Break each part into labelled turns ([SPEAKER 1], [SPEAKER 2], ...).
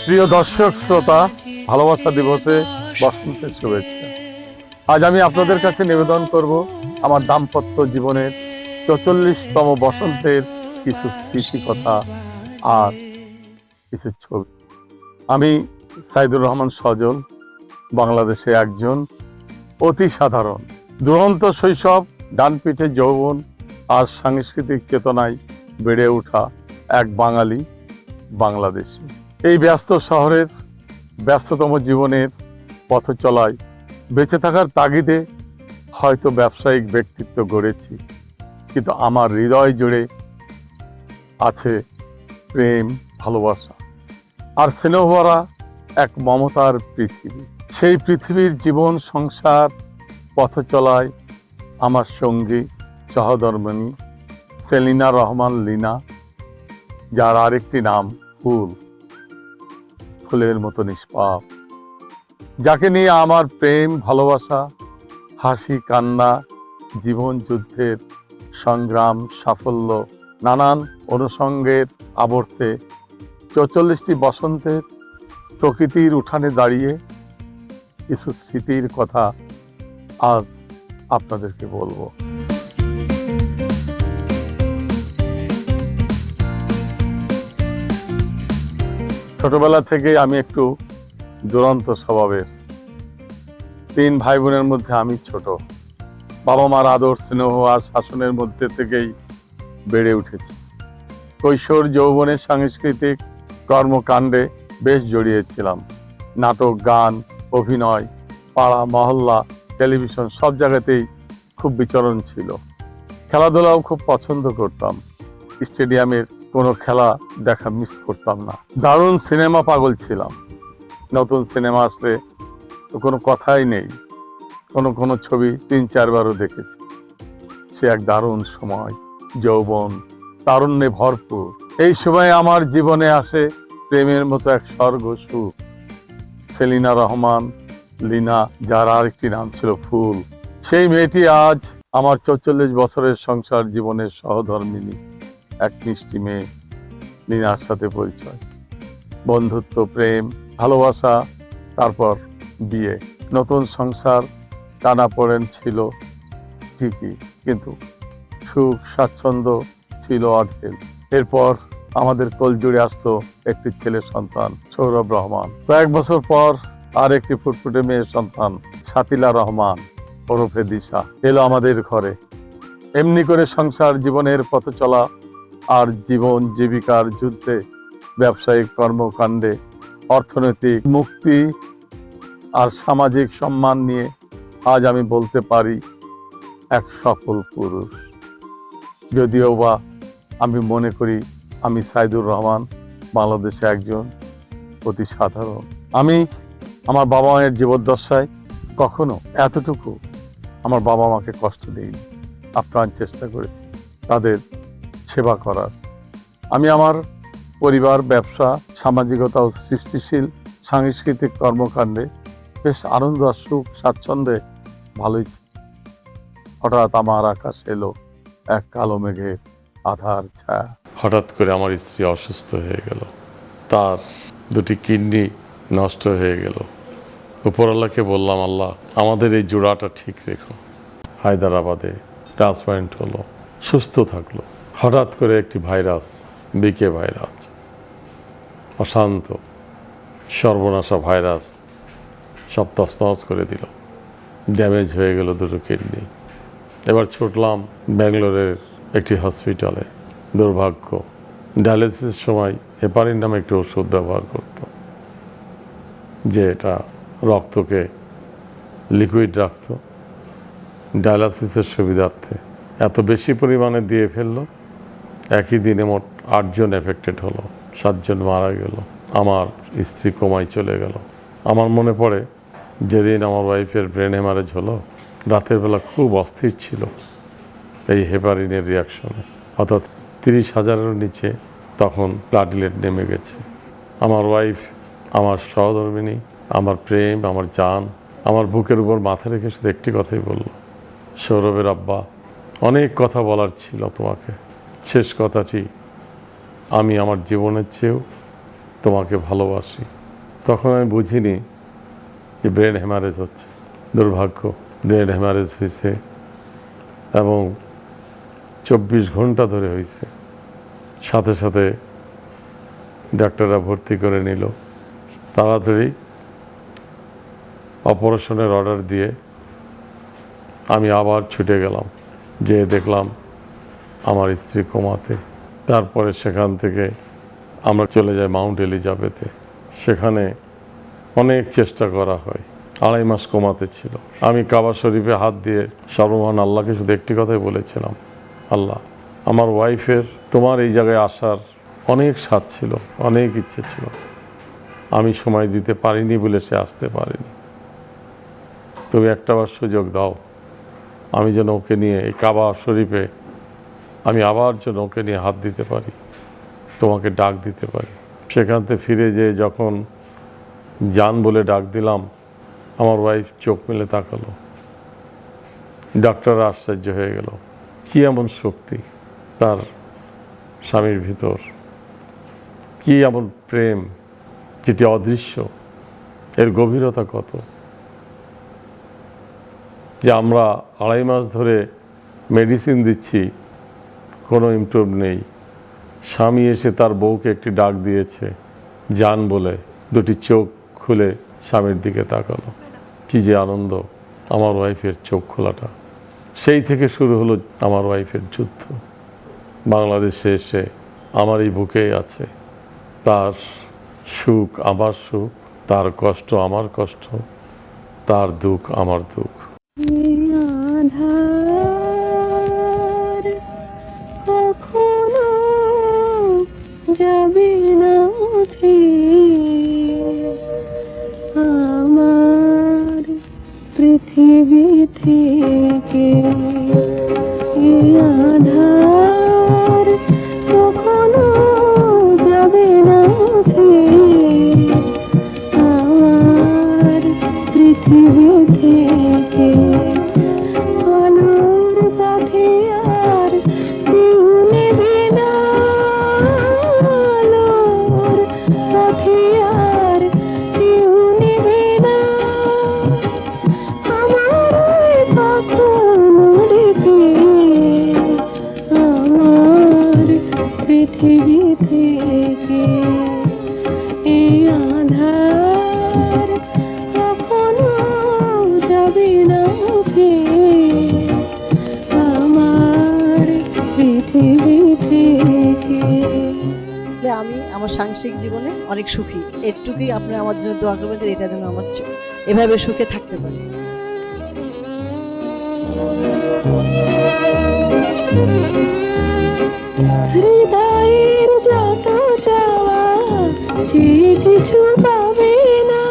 [SPEAKER 1] প্রিয় দর্শক শ্রোতা, ভালোবাসা দিবসে বসন্তের শুভেচ্ছা। আজ আমি আপনাদের কাছে নিবেদন করব আমার দাম্পত্য জীবনের ৪৪তম বসন্তের কিছু স্মৃতিকথা আর কিছু ছবি। আমি সাইদুর রহমান সজল, বাংলাদেশে একজন অতি সাধারণ দুরন্ত শৈশব, ডানপিঠে যৌবন আর সাংস্কৃতিক চেতনায় বেড়ে ওঠা এক বাঙালি বাংলাদেশি। এই ব্যস্ত শহরের ব্যস্ততম জীবনের পথ চলায় বেঁচে থাকার তাগিদে হয়তো ব্যবসায়িক ব্যক্তিত্ব গড়েছি, কিন্তু আমার হৃদয় জুড়ে আছে প্রেম, ভালোবাসা আর স্নেহভরা এক মমতার পৃথিবী। সেই পৃথিবীর জীবন সংসার পথ চলায় আমার সঙ্গী সহধর্মিণী সেলিনা রহমান লিনা, যার আরেকটি নাম ফুল, ফুলের মতো নিষ্পাপ, যাকে নিয়ে আমার প্রেম, ভালোবাসা, হাসি, কান্না, জীবন যুদ্ধের সংগ্রাম, সাফল্য, নানান অনুষঙ্গের আবর্তে ৪৪টি বসন্তের প্রকৃতির উঠানে দাঁড়িয়ে কিছু স্মৃতির কথা আজ আপনাদেরকে বলবো। ছোটবেলা থেকে আমি একটু দুরন্ত স্বভাবের। 3 ভাই বোনের মধ্যে আমি ছোট। বাবা মার আদর, স্নেহ আর শাসনের মধ্যে থেকেই বেড়ে উঠেছি। কৈশোর যৌবনের সাংস্কৃতিক কর্মকাণ্ডে বেশ জড়িয়েছিলাম। নাটক, গান, অভিনয়, পাড়া, মহল্লা, টেলিভিশন সব জায়গাতেই খুব বিচরণ ছিল। খেলাধুলাও খুব পছন্দ করতাম। স্টেডিয়ামের কোনো খেলা দেখা মিস করতাম না। দারুণ সিনেমা পাগল ছিলাম। নতুন সিনেমা আসলে তো কোনো কথাই নেই, কোনো ছবি 3-4 বারও দেখেছি। সে এক দারুণ সময়, যৌবন, তারুণ্যে ভরপুর। এই সময় আমার জীবনে আসে প্রেমের মতো এক স্বর্গ সুখ। সেলিনা রহমান লিনা, যার আরেকটি নাম ছিল ফুল, সেই মেয়েটি আজ আমার ৪৪ বছরের সংসার জীবনের সহধর্মিণী। এক মিষ্টি মেয়ে লিনার সাথে পরিচয়, বন্ধুত্ব, প্রেম, ভালোবাসা, তারপর বিয়ে। নতুন সংসার টানাপোড়েন ছিল ঠিকই, কিন্তু সুখ স্বাচ্ছন্দ্য ছিল অঢেল। এরপর আমাদের কোল জুড়ে আসলো একটি ছেলে সন্তান, সৌরভ রহমান। কয়েক বছর পর আর একটি ফুটফুটে মেয়ের সন্তান, শাতিলা রহমান ওরফে দিশা, এলো আমাদের ঘরে। এমনি করে সংসার জীবনের পথ চলা আর জীবন জীবিকার যুদ্ধে, ব্যবসায়িক কর্মকাণ্ডে, অর্থনৈতিক মুক্তি আর সামাজিক সম্মান নিয়ে আজ আমি বলতে পারি এক সফল পুরুষ। যদিও বা আমি মনে করি আমি সাইদুর রহমান বাংলাদেশে একজন অতি সাধারণ। আমি আমার বাবা মায়ের জীবদ্দশায় কখনো এতটুকু আমার বাবা মাকে কষ্ট দিইনি। আপ্রাণ চেষ্টা করেছি তাদের সেবা করার। আমি আমার পরিবার, ব্যবসা, সামাজিকতা ও সৃষ্টিশীল সাংস্কৃতিক কর্মকাণ্ডে বেশ আনন্দ আর সুখ স্বাচ্ছন্দ্যে ভালোই ছিল। হঠাৎ আমার আকাশে এলো এক কালো মেঘের আধার ছায়া। হঠাৎ করে আমার স্ত্রী অসুস্থ হয়ে গেল, তার 2টি কিডনি নষ্ট হয়ে গেল। উপরওয়ালাকে বললাম, আল্লাহ আমাদের এই জোড়াটা ঠিক রেখো। হায়দ্রাবাদে ট্রান্সপ্লান্ট হলো, সুস্থ থাকলো। হঠাৎ করে একটি ভাইরাস, বিকে ভাইরাস, অশান্ত সর্বনাশা ভাইরাস সব তছনছ করে দিল। ড্যামেজ হয়ে গেল 2টো কিডনি। এবার ছুটলাম ব্যাঙ্গালোরের একটি হসপিটালে। দুর্ভাগ্য, ডায়ালিসিসের সময় হেপারিন নামে একটি ওষুধ ব্যবহার করত, যে এটা রক্তকে লিকুইড রাখত। ডায়ালিসিসের সুবিধার্থে এত বেশি পরিমাণে দিয়ে ফেলল, একই দিনে মোট 8 জন এফেক্টেড হলো, 7 জন মারা গেল। আমার স্ত্রী কোমায় চলে গেল। আমার মনে পড়ে যেদিন আমার ওয়াইফের ব্রেন হ্যামারেজ হলো, রাতের বেলা খুব অস্থির ছিল এই হেপারিনের রিয়াকশনে। অর্থাৎ 30,000-এর নিচে তখন প্লাটিলেট নেমে গেছে। আমার ওয়াইফ, আমার সহধর্মিণী, আমার প্রেম, আমার জান, আমার বুকের উপর মাথা রেখে শুধু একটি কথাই বলল, সৌরভের আব্বা, অনেক কথা বলার ছিল তোমাকে। শেষ কথাটি আমি আমার জীবনের চেয়েও তোমাকে ভালোবাসি। তখন আমি বুঝিনি যে ব্রেন হ্যামারেজ হচ্ছে। দুর্ভাগ্য, ব্রেন হ্যামারেজ হয়েছে এবং 24 ঘন্টা ধরে হয়েছে। সাথে সাথে ডাক্তাররা ভর্তি করে নিল। তাড়াতাড়ি অপারেশনের অর্ডার দিয়ে আমি আবার ছুটে গেলাম, যে দেখলাম আমার স্ত্রী কোমাতে। তারপরে সেখান থেকে আমরা চলে যাই মাউন্ট এলিজাবেথে। সেখানে অনেক চেষ্টা করা হয়। 2.5 মাস কোমাতে ছিল। আমি কাবা শরীফে হাত দিয়ে সর্বমহান আল্লাহকে শুধু একটি কথাই বলেছিলাম, আল্লাহ, আমার ওয়াইফের তোমার এই জায়গায় আসার অনেক স্বাদ ছিল, অনেক ইচ্ছে ছিল, আমি সময় দিতে পারিনি বলে সে আসতে পারেনি। তুমি একটাবার সুযোগ দাও, আমি যেন ওকে নিয়ে এই কাবা শরীফে আমি আবার যেন ওকে নিয়ে হাত দিতে পারি, তোমাকে ডাক দিতে পারি। সেখান থেকে ফিরে যেয়ে যখন জান বলে ডাক দিলাম, আমার ওয়াইফ চোখ মেলে তাকালো। ডাক্তাররা আশ্চর্য হয়ে গেল, কি এমন শক্তি তার স্বামীর ভিতর, কি এমন প্রেম যেটি অদৃশ্য, এর গভীরতা কত, যে আমরা 2.5 মাস ধরে মেডিসিন দিচ্ছি, কোনো ইমপ্রুভ নেই। স্বামী এসে তার বউকে একটি ডাক দিয়েছে জান বলে, দুটি চোখ খুলে স্বামীর দিকে তাকালো। কি যে আনন্দ আমার ওয়াইফের চোখ খোলাটা। সেই থেকে শুরু হলো আমার ওয়াইফের যুদ্ধ। বাংলাদেশে এসে আমার এই বুকেই আছে। তার সুখ আমার সুখ, তার কষ্ট আমার কষ্ট, তার দুঃখ আমার দুঃখ।
[SPEAKER 2] কখনো যাবে না আমার পৃথিবী থেকে আধার, কখনো যাবে না আমার পৃথিবী থেকে। আলোর পথে আর কেউ নেবে না, আলোর পথে আর কেউ নেবে না আমার কখনো রেখে আমার পৃথিবী থেকে। এই আধার কখনো যাবে না আমার পৃথিবী থেকে।
[SPEAKER 3] আমি আমার সাংসারিক জীবনে অনেক সুখী। এটুকুই আপনারা আমার জন্য দোয়া করবেন যে এটা যেন আমার এভাবে সুখে থাকতে পারে।
[SPEAKER 2] হৃদয়ের যত চাওয়া যে কিছু পাবে না,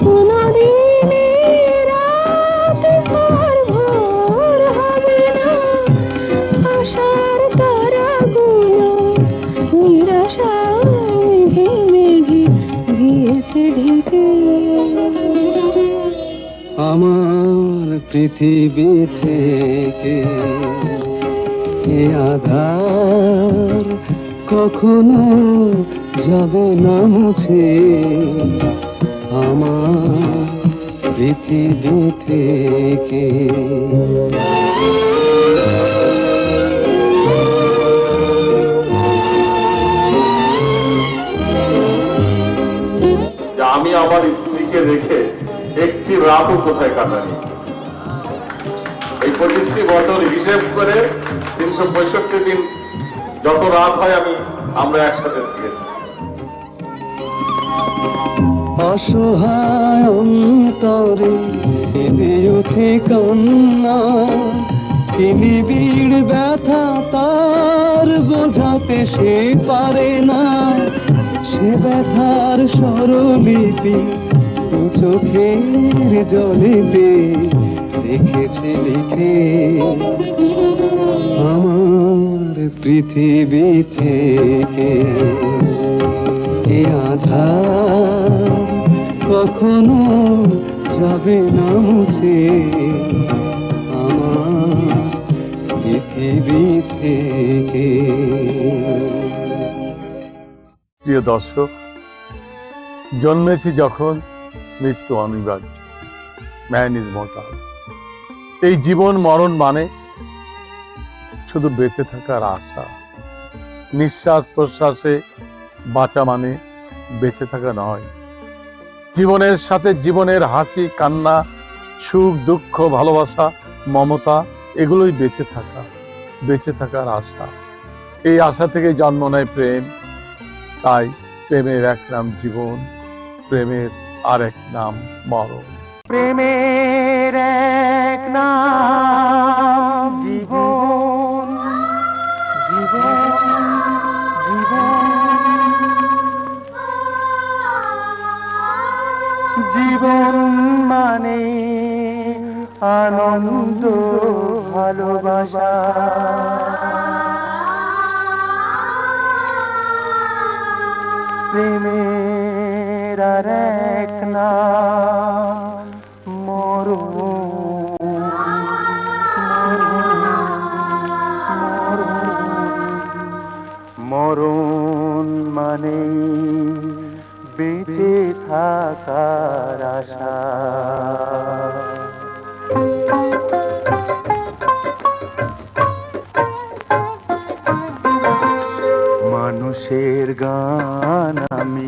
[SPEAKER 2] কোনদিন রাত আর ভোর হবে না। আশার তারাগুলো নিরাশায় মেঘে মেঘে গিয়েছে ঢেকে।
[SPEAKER 4] আমার পৃথিবী থেকে এ আধার কখনো যাবে না মুছে, আমার পৃথিবী থেকে।
[SPEAKER 1] যে আমি আমার স্ত্রীকে রেখে একটি রাতও কোথায় কাটানি। এই 25টি বছর হিসেব করে 365 দিন যত রাত হয় আমরা একসাথে থেকেছি।
[SPEAKER 4] অসহায় অন্তরে কেঁদে ওঠে কান্না, তিনি বীর ব্যথা তার বোঝাতে সে পারে না। সে ব্যথার স্বরলিপি দু চোখের জলেতে রেখেছে লিখে। আমার পৃথিবী থেকে এ আধার কখনো যাবে না মুছে, আমার পৃথিবী থেকে।
[SPEAKER 1] প্রিয় দর্শক, জন্মেছি যখন মৃত্যু অনিবার্য, ম্যান ইজ মর্টাল। এই জীবন মরণ মানে শুধু বেঁচে থাকার আশা। নিঃশ্বাস প্রশ্বাসে বাঁচা মানে বেঁচে থাকা নয়। জীবনের সাথে জীবনের হাসি কান্না, সুখ দুঃখ, ভালোবাসা, মমতা, এগুলোই বেঁচে থাকা, বেঁচে থাকার আশা। এই আশা থেকে জন্ম নেয় প্রেম। তাই প্রেমের এক নাম জীবন, প্রেমের আর এক নাম মরণ।
[SPEAKER 4] প্রেমের এক নাম জীবন, জীবন, জীবন, জীবন মানে আনন্দ ভালোবাসা। প্রেমের আর এক নাম মরণ, মরণ মানে বেঁচে থাকার আশা। মানুষের গান আমি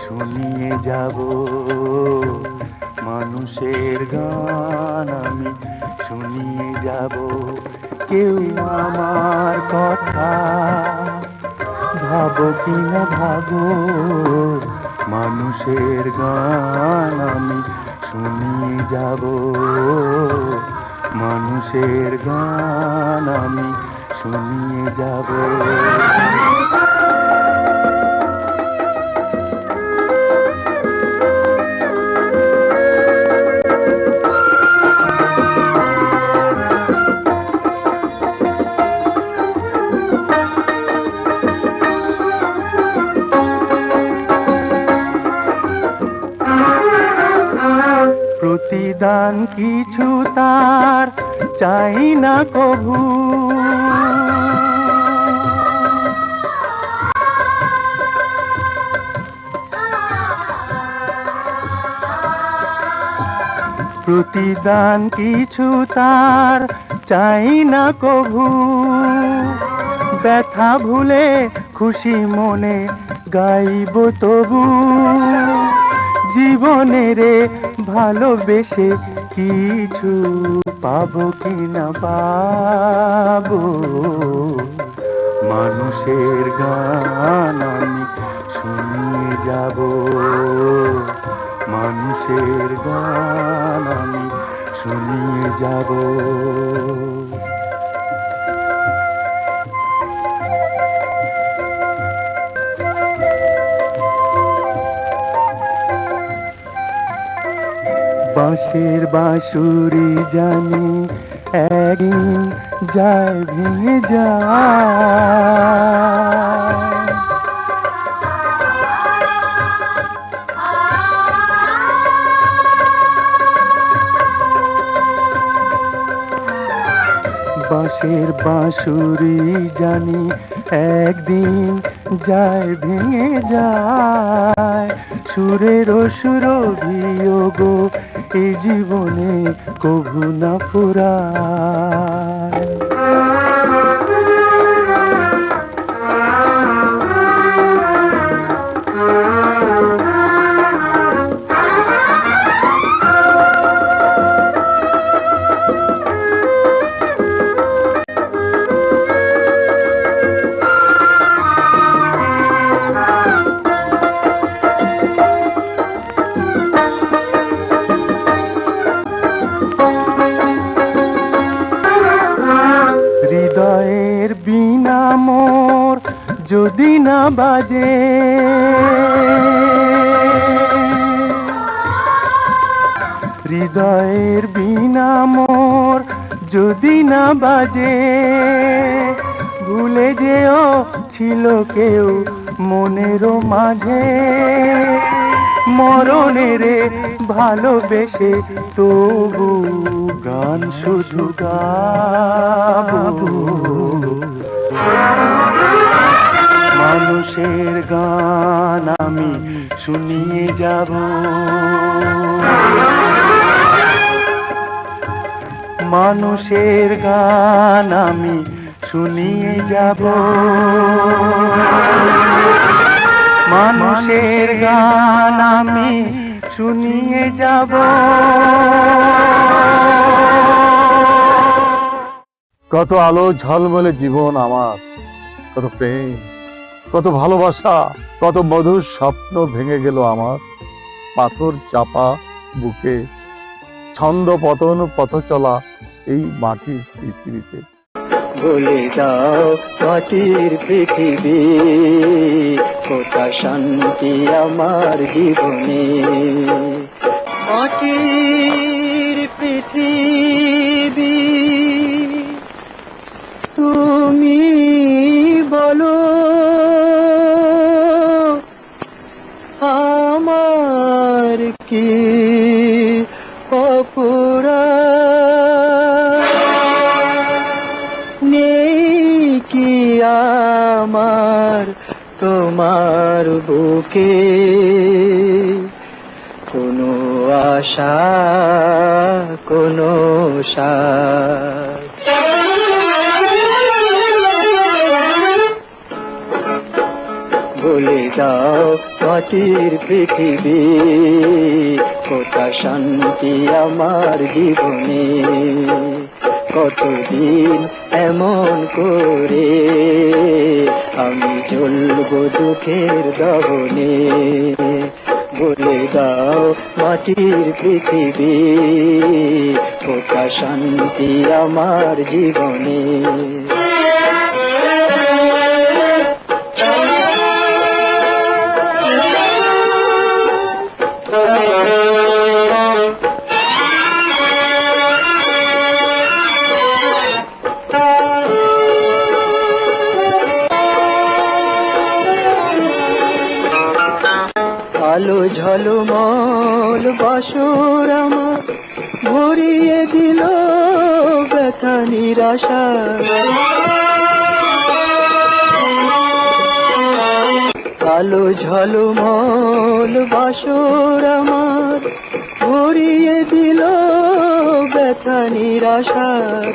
[SPEAKER 4] শুনিয়ে যাব, মানুষের গান আমি শুনিয়ে যাব। কেউ আমার কথা ভাবো কি না ভাবো, মানুষের গান আমি শুনিয়ে যাব, মানুষের গান আমি শুনিয়ে যাব। প্রতিদান কিছু তার চাই না কভু, প্রতিদান কিছু তার চাই না কভু। ব্যথা ভুলে খুশি মনে গাইব তবু, জীবনেরে ভালোবেসে কিছু পাবো কি না পাবো। মানুষের গান আমি শুনিয়ে যাব, মানুষের গান আমি শুনিয়ে যাব। বাঁশের বাঁশুরি জানি একদিন যায় ভেঙে যায়, বাঁশের বাঁশুরি জানি একদিন যায় ভেঙে যায়। সুরের সুরভিয়োগ এই জীবনে কভু না ফুরায়। হৃদয়ের বিনা মোর যদি না বাজে, হৃদয়ের বিনা মোর যদি না বাজে। ভুলে যেও ছিল কেউ মনেরও মাঝে, মরণেরে ভালোবেসে তবু গান শুধু গাবো। মানুষের গান শুনিয়ে যাব। মানুষের গান আমি শুনিয়ে যাব, মানুষের গান আমি শুনিয়ে যাব।
[SPEAKER 1] কত আলো ঝলমলে জীবন আমার, কত প্রেম, কত ভালোবাসা, কত মধুর স্বপ্ন ভেঙে গেল আমার পাথর চাপা বুকে, ছন্দ পতন পথ চলা এই মাটির পৃথিবীতে।
[SPEAKER 4] বলে দাও মাটির পৃথিবী, কোথা শান্তি আমার জীবনে। মাটির পৃথিবী তুমি বলো, আমার কি অপরাধ, নেই কি আমার তোমার বুকে কোনো আশা, কোনো সাথ। বলে দাও মাটির পৃথিবী, কোথা শান্তি আমার জীবনে। কতদিন এমন করে আমি জ্বলবো দুঃখের দহনে। বলে দাও মাটির পৃথিবী, কোথা শান্তি আমার জীবনে। আলো ঝলমল বাসর আমার ভরিয়ে দিল ব্যথা নিরাশা। আলো ঝলমল বাসর আমার ভরিয়ে দিল ব্যথা নিরাশার,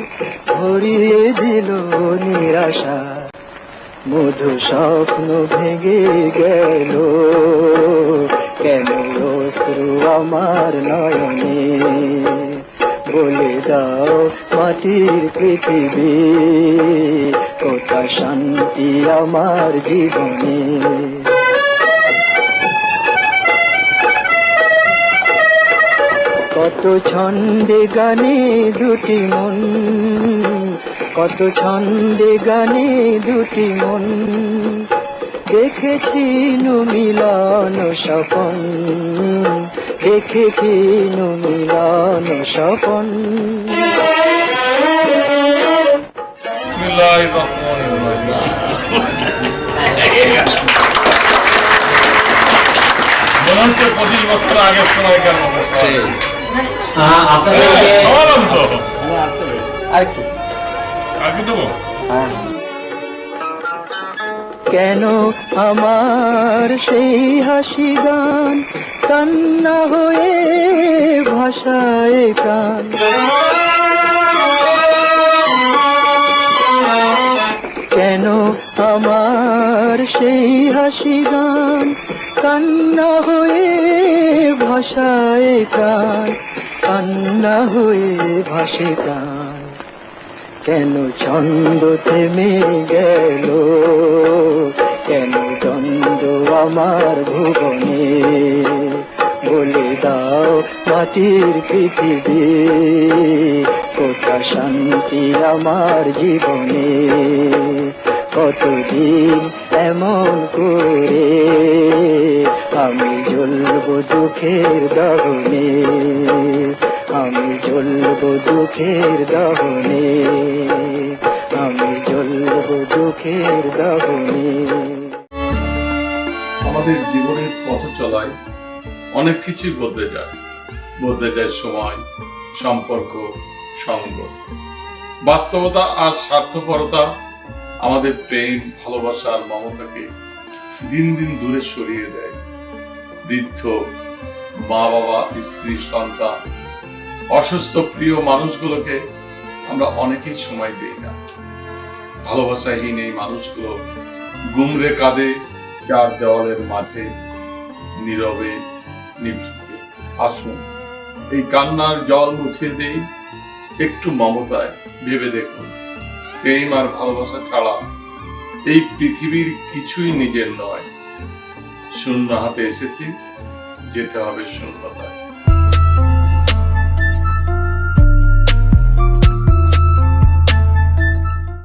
[SPEAKER 4] ভরিয়ে দিল নিরাশা। মধু স্বপ্ন ভেঙে গেল কেন অশ্রু আমার নয়নে। বলে দাও মাটির পৃথিবী, কোথা শান্তি আমার জীবনে। কত ছন্দে গানে দুটি মন, কত ছন্দে গানে দুটি মন, দেখেছি মিলন স্বপন, দেখেছি মিলন স্বপন।
[SPEAKER 1] বিসমিল্লাহির রহমানির রহিম। মনে হচ্ছে 25 বছর আগের সময় কেন
[SPEAKER 4] আরেকটু কেন আমার সেই হাসি গান কান্না হয়ে ভাষায় প্রাণ। কেন আমার সেই হাসি গান কান্না হয়ে ভাষায় প্রাণ, কান্না হয়ে ভাসে প্রাণ। কেন ছন্দ থেমে গেল, কেন দ্বন্দ্ব আমার ভুবনে। বলে দাও মাটির পৃথিবী, কোথা শান্তি আমার জীবনে। কতদিন এমন করে আমি জ্বলবো দুঃখের দহনে, আমি জ্বলবো দুঃখের দহনে, আমি জ্বলবো দুঃখের দহনে।
[SPEAKER 1] আমাদের জীবনের পথ চলায় অনেক কিছুই বদলে যায়, বদলে যায় সময়, সম্পর্ক, সঙ্গ। বাস্তবতা আর স্বার্থপরতা আমাদের প্রেম, ভালোবাসা আর মমতাকে দিন দিন দূরে সরিয়ে দেয়। বৃদ্ধ, মা বাবা, স্ত্রী, সন্তান, অসুস্থ প্রিয় মানুষগুলোকে আমরা অনেকেই সময় দেই না। ভালোবাসাহীন এই মানুষগুলো গুমরে কাঁদে চার দেওয়ালের মাঝে, নীরবে, নিভৃতে। আসুন এই কান্নার জল মুছে দেই একটু মমতায়। ভেবে দেখুন, প্রেম আর ভালোবাসা ছাড়া এই পৃথিবীর কিছুই নিজের নয়। শূন্য হাতে এসেছি, যেতে হবে শূন্যতায়।